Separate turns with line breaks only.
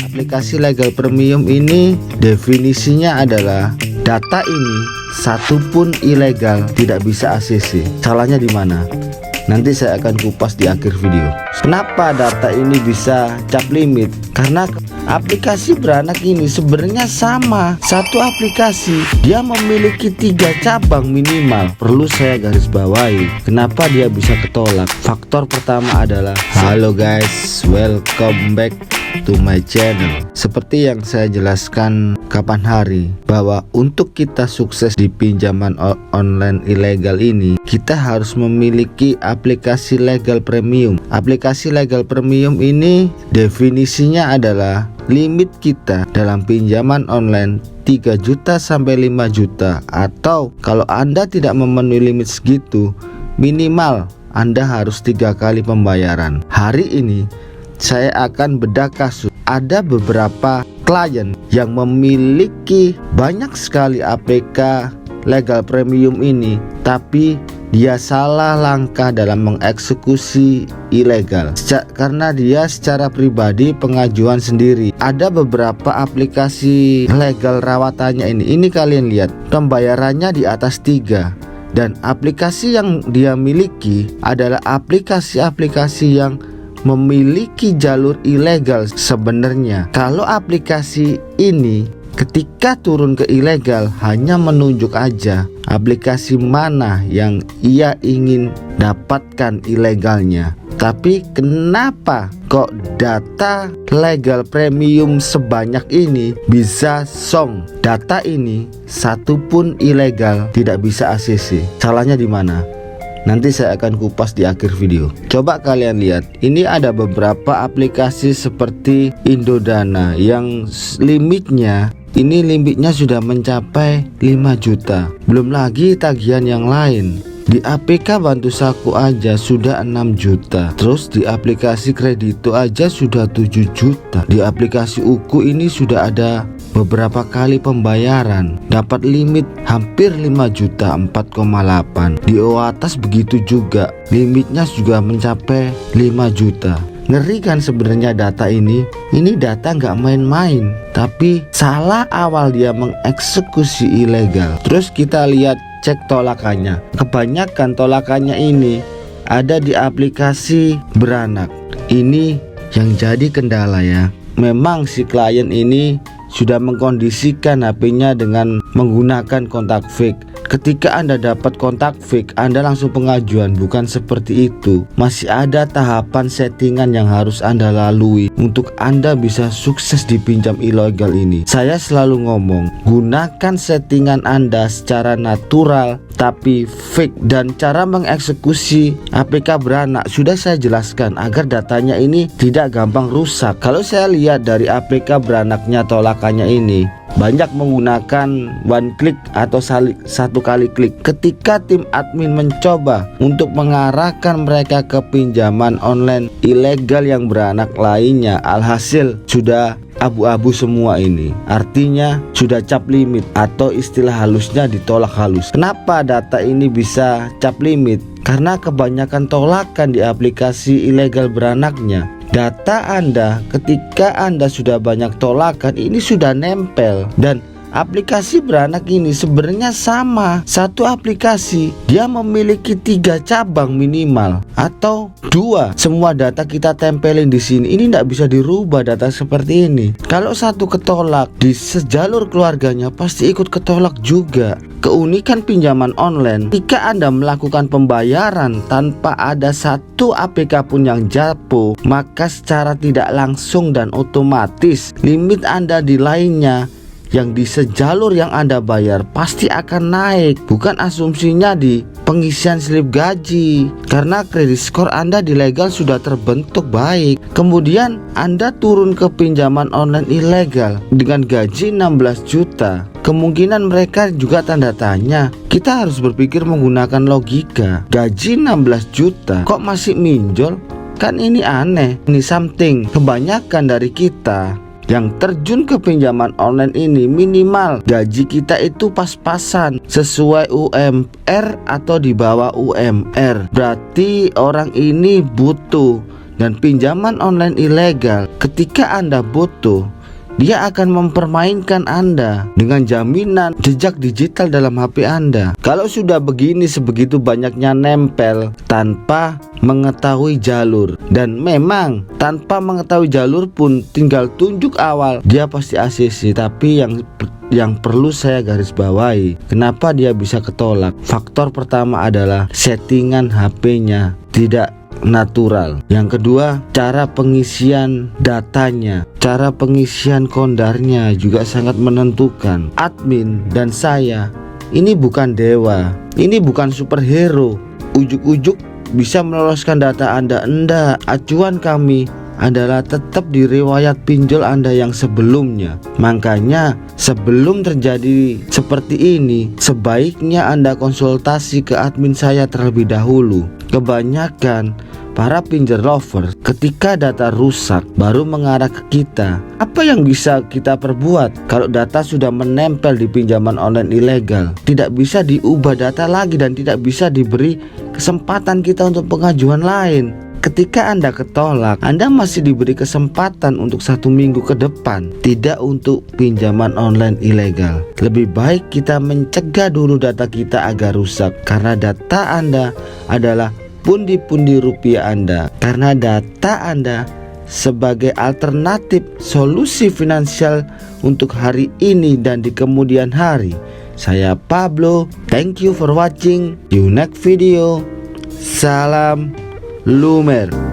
Aplikasi legal premium ini definisinya adalah data ini satupun ilegal tidak bisa ACC. Salahnya di mana? Nanti saya akan kupas di akhir video. Kenapa data ini bisa cap limit? Karena aplikasi beranak ini sebenarnya sama. Satu aplikasi dia memiliki 3 cabang minimal. Perlu saya garis bawahi kenapa dia bisa ketolak. Faktor pertama adalah, halo guys, welcome back to my channel. Seperti yang saya jelaskan kapan hari, bahwa untuk kita sukses di pinjaman online ilegal ini, kita harus memiliki aplikasi legal premium. Aplikasi legal premium ini definisinya adalah limit kita dalam pinjaman online 3 juta sampai 5 juta, atau kalau Anda tidak memenuhi limit segitu, minimal Anda harus 3 kali pembayaran. Hari ini saya akan bedah kasus. Ada beberapa klien yang memiliki banyak sekali APK legal premium ini, tapi dia salah langkah dalam mengeksekusi ilegal karena dia secara pribadi pengajuan sendiri. Ada beberapa aplikasi legal rawatannya ini kalian lihat pembayarannya di atas 3, dan aplikasi yang dia miliki adalah aplikasi-aplikasi yang memiliki jalur ilegal sebenarnya. Kalau aplikasi ini ketika turun ke ilegal hanya menunjuk aja aplikasi mana yang ia ingin dapatkan ilegalnya. Tapi kenapa kok data legal premium sebanyak ini bisa song? Data ini satupun ilegal tidak bisa ACC. Salahnya di mana? Nanti saya akan kupas di akhir video. Coba kalian lihat, ini ada beberapa aplikasi seperti Indodana yang limitnya sudah mencapai 5 juta. Belum lagi tagihan yang lain. Di APK Bantu Saku aja sudah 6 juta. Terus di aplikasi Kredito aja sudah 7 juta. Di aplikasi Uku ini sudah ada beberapa kali pembayaran, dapat limit hampir 5 juta, 4,8. Di Oatas begitu juga, limitnya juga mencapai 5 juta. Ngeri kan sebenarnya data ini data nggak main-main, tapi salah awal dia mengeksekusi ilegal. Terus kita lihat cek tolakannya, kebanyakan tolakannya ini ada di aplikasi beranak. Ini yang jadi kendala ya. Memang si klien ini sudah mengkondisikan HP-nya dengan menggunakan kontak fake. Ketika Anda dapat kontak fake, Anda langsung pengajuan. Bukan seperti itu. Masih ada tahapan settingan yang harus Anda lalui untuk Anda bisa sukses di pinjam ilegal ini. Saya selalu ngomong, gunakan settingan Anda secara natural tapi fake, dan cara mengeksekusi APK beranak sudah saya jelaskan agar datanya ini tidak gampang rusak. Kalau saya lihat dari APK beranaknya tolakannya ini banyak menggunakan one click atau satu kali klik. Ketika tim admin mencoba untuk mengarahkan mereka ke pinjaman online ilegal yang beranak lainnya, alhasil sudah abu-abu semua ini. Artinya sudah cap limit, atau istilah halusnya ditolak halus. Kenapa data ini bisa cap limit? Karena kebanyakan tolakan di aplikasi ilegal beranaknya, data Anda ketika Anda sudah banyak tolakan ini sudah nempel. Dan aplikasi beranak ini sebenarnya sama. Satu aplikasi dia memiliki 3 cabang minimal atau 2. Semua data kita tempelin di sini. Ini tidak bisa dirubah data seperti ini. Kalau satu ketolak, di sejalur keluarganya pasti ikut ketolak juga. Keunikan pinjaman online, ketika Anda melakukan pembayaran tanpa ada satu APK pun yang japo, maka secara tidak langsung dan otomatis limit Anda di lainnya yang di sejalur yang Anda bayar pasti akan naik. Bukan asumsinya di pengisian slip gaji, karena kredit skor Anda di legal sudah terbentuk baik. Kemudian Anda turun ke pinjaman online ilegal dengan gaji 16 juta. Kemungkinan mereka juga tanda tanya. Kita harus berpikir menggunakan logika. Gaji 16 juta kok masih minjol? Kan ini aneh. Ini something. Kebanyakan dari kita yang terjun ke pinjaman online ini minimal gaji kita itu pas-pasan sesuai UMR atau di bawah UMR. Berarti orang ini butuh Dan pinjaman online ilegal, ketika Anda boto, dia akan mempermainkan Anda dengan jaminan jejak digital dalam HP Anda. Kalau sudah begini, sebegitu banyaknya nempel tanpa mengetahui jalur, dan memang tanpa mengetahui jalur pun tinggal tunjuk awal, dia pasti ACC. Tapi yang perlu saya garis bawahi, kenapa dia bisa ketolak? Faktor pertama adalah settingan HP-nya tidak natural. Yang kedua, cara pengisian datanya, cara pengisian kondarnya juga sangat menentukan. Admin dan saya ini bukan dewa, ini bukan superhero. Ujuk-ujuk bisa meloloskan data Anda. Enggak, acuan kami adalah tetap di riwayat pinjol Anda yang sebelumnya. Makanya sebelum terjadi seperti ini, sebaiknya Anda konsultasi ke admin saya terlebih dahulu. Kebanyakan para pinjol lover ketika data rusak baru mengarah ke kita. Apa yang bisa kita perbuat kalau data sudah menempel di pinjaman online ilegal? Tidak bisa diubah data lagi dan tidak bisa diberi kesempatan kita untuk pengajuan lain. Ketika Anda ketolak, Anda masih diberi kesempatan untuk 1 minggu ke depan, tidak untuk pinjaman online ilegal. Lebih baik kita mencegah dulu data kita agar rusak, karena data Anda adalah pundi-pundi rupiah Anda, karena data Anda sebagai alternatif solusi finansial untuk hari ini dan di kemudian hari. Saya Pablo, thank you for watching. See you next video. Salam Lumer.